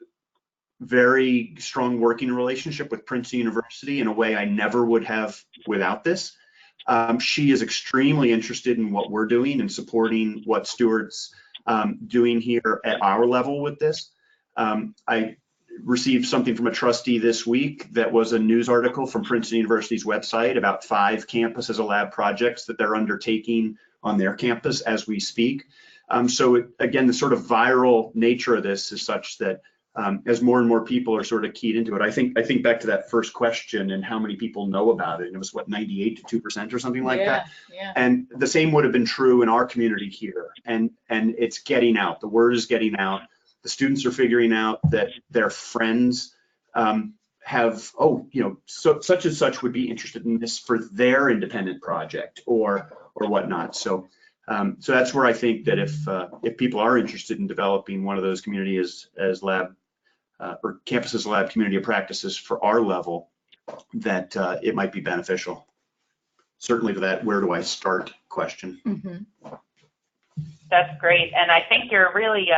very strong working relationship with Princeton University in a way I never would have without this. She is extremely interested in what we're doing and supporting what Stuart's doing here at our level with this. I received something from a trustee this week that was a news article from Princeton University's website about 5 Campus as a Lab projects that they're undertaking on their campus as we speak. So again, the sort of viral nature of this is such that as more and more people are sort of keyed into it, I think back to that first question and how many people know about it, and it was what, 98 to 2% or something like that. Yeah. And the same would have been true in our community here. And it's getting out. The word is getting out. The students are figuring out that their friends have, such and such would be interested in this for their independent project or whatnot. So that's where I think that if people are interested in developing one of those community as lab or Campuses Lab community of practices for our level, that it might be beneficial. Certainly to that where do I start question. Mm-hmm. That's great. And I think you're really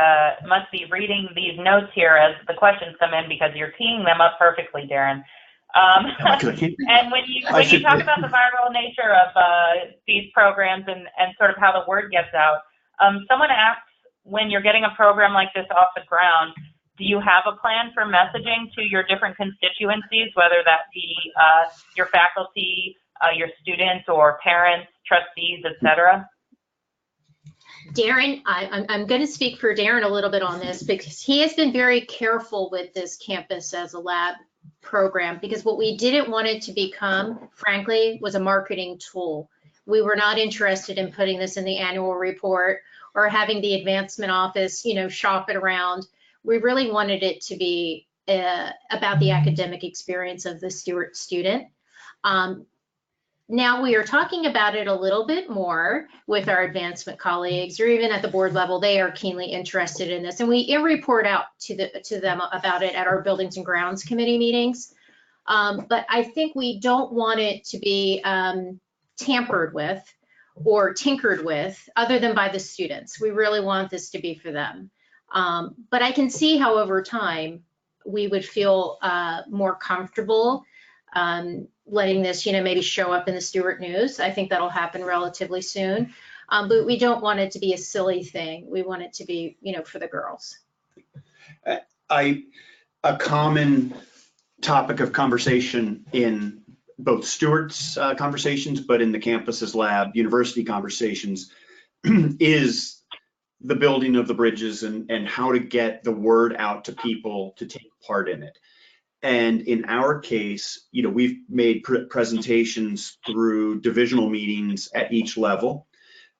must be reading these notes here as the questions come in, because you're teeing them up perfectly, Darren. And when you talk about the viral nature of these programs and sort of how the word gets out, someone asks, when you're getting a program like this off the ground, do you have a plan for messaging to your different constituencies, whether that be your faculty, your students, or parents, trustees, et cetera? Darren, I'm going to speak for Darren a little bit on this, because he has been very careful with this Campus as a Lab program, because what we didn't want it to become, frankly, was a marketing tool. We were not interested in putting this in the annual report or having the advancement office, shop it around. We really wanted it to be about the academic experience of the Stuart student. Now we are talking about it a little bit more with our advancement colleagues, or even at the board level. They are keenly interested in this, and we report out to them about it at our Buildings and Grounds Committee meetings. But I think we don't want it to be tampered with or tinkered with, other than by the students. We really want this to be for them. But I can see how over time we would feel more comfortable letting this, maybe show up in the Stuart News. I think that'll happen relatively soon. But we don't want it to be a silly thing. We want it to be, for the girls. A common topic of conversation in both Stuart's conversations, but in the campuses lab, university conversations, is the building of the bridges and how to get the word out to people to take part in it. And in our case, we've made presentations through divisional meetings at each level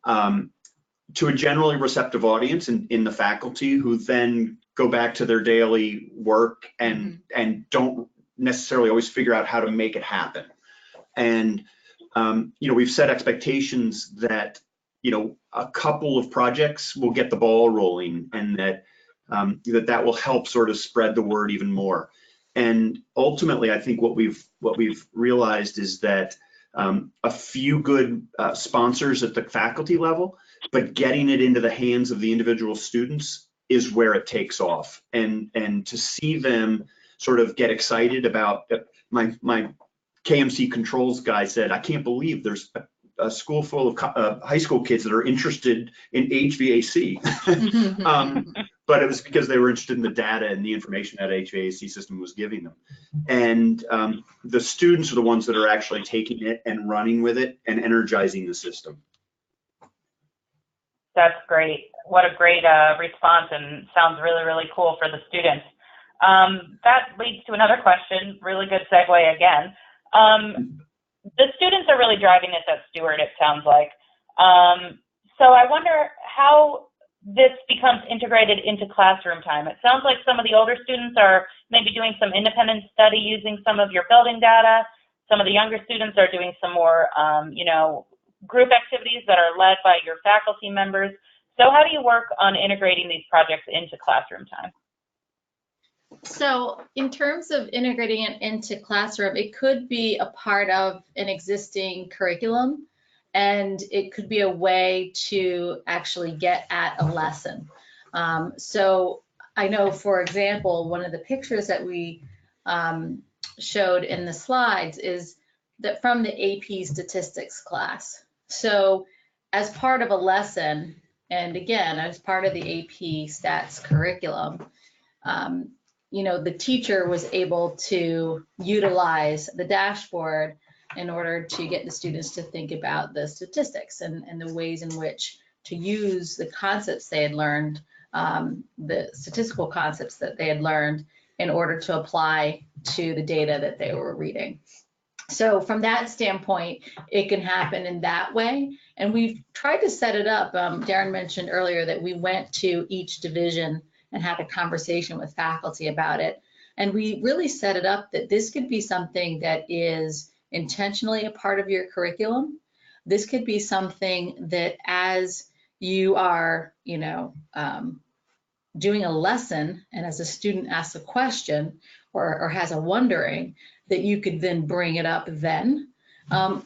to a generally receptive audience in the faculty, who then go back to their daily work and don't necessarily always figure out how to make it happen. And we've set expectations that a couple of projects will get the ball rolling, and that will help sort of spread the word even more. And ultimately, I think what we've realized is that a few good sponsors at the faculty level, but getting it into the hands of the individual students is where it takes off. And to see them sort of get excited about my KMC controls guy said, I can't believe there's a school full of high school kids that are interested in HVAC. But it was because they were interested in the data and the information that HVAC system was giving them. And the students are the ones that are actually taking it and running with it and energizing the system. That's great. What a great response, and sounds really, really cool for the students. That leads to another question, really good segue again. The students are really driving this at Stuart, it sounds like. So I wonder how this becomes integrated into classroom time. It sounds like some of the older students are maybe doing some independent study using some of your building data. Some of the younger students are doing some more, group activities that are led by your faculty members. So how do you work on integrating these projects into classroom time? So in terms of integrating it into classroom, it could be a part of an existing curriculum, and it could be a way to actually get at a lesson. So I know, for example, one of the pictures that we showed in the slides is that from the AP statistics class. So as part of a lesson, and again, as part of the AP stats curriculum, the teacher was able to utilize the dashboard in order to get the students to think about the statistics and the ways in which to use the concepts they had learned, the statistical concepts that they had learned, in order to apply to the data that they were reading. So from that standpoint, it can happen in that way. And we've tried to set it up. Darren mentioned earlier that we went to each division and had a conversation with faculty about it. And we really set it up that this could be something that is intentionally a part of your curriculum. This could be something that as you are, doing a lesson, and as a student asks a question or has a wondering, that you could then bring it up then.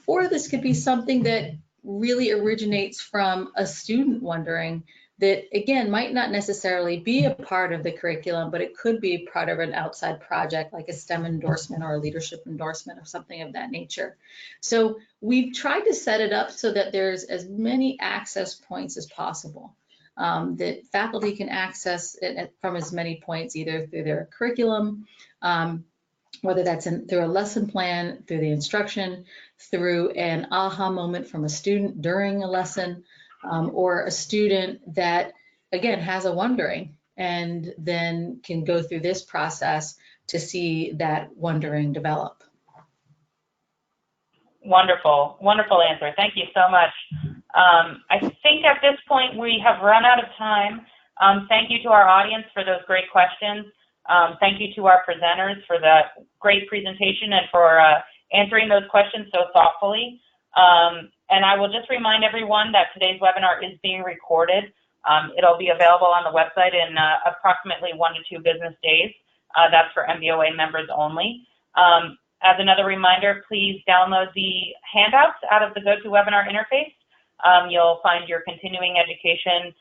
Or this could be something that really originates from a student wondering that, again, might not necessarily be a part of the curriculum, but it could be part of an outside project like a STEM endorsement or a leadership endorsement or something of that nature. So we've tried to set it up so that there's as many access points as possible, that faculty can access it from as many points, either through their curriculum, whether that's through a lesson plan, through the instruction, through an aha moment from a student during a lesson, or a student that, again, has a wondering and then can go through this process to see that wondering develop. Wonderful, wonderful answer. Thank you so much. I think at this point we have run out of time. Thank you to our audience for those great questions. Thank you to our presenters for the great presentation and for answering those questions so thoughtfully. And I will just remind everyone that today's webinar is being recorded. It'll be available on the website in approximately 1 to 2 business days. That's for NBOA members only. As another reminder, please download the handouts out of the GoToWebinar interface. You'll find your continuing education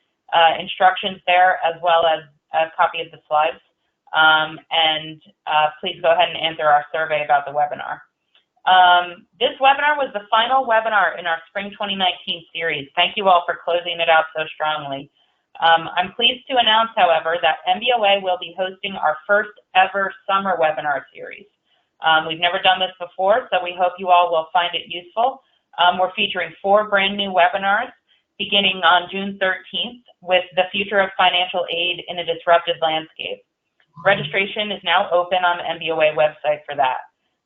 instructions there, as well as a copy of the slides. Please go ahead and answer our survey about the webinar. This webinar was the final webinar in our Spring 2019 series. Thank you all for closing it out so strongly. I'm pleased to announce, however, that NBOA will be hosting our first ever summer webinar series. We've never done this before, so we hope you all will find it useful. We're featuring 4 brand new webinars beginning on June 13th with the future of financial aid in a disrupted landscape. Registration is now open on the NBOA website for that.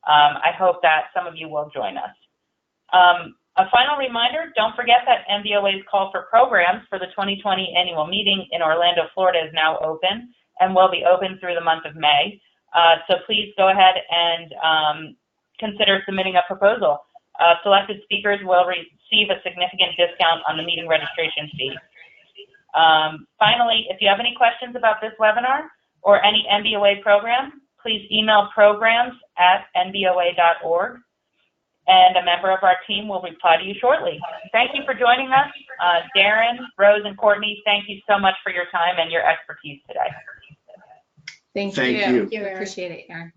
I hope that some of you will join us. A final reminder, don't forget that NBOA's call for programs for the 2020 annual meeting in Orlando, Florida is now open and will be open through the month of May. So please go ahead and consider submitting a proposal. Selected speakers will receive a significant discount on the meeting registration fee. Finally, if you have any questions about this webinar or any NBOA program, please email programs@nboa.org, and a member of our team will reply to you shortly. Thank you for joining us. Darren, Rose, and Courtney, thank you so much for your time and your expertise today. Thank Thank you. you. Appreciate it, Erin.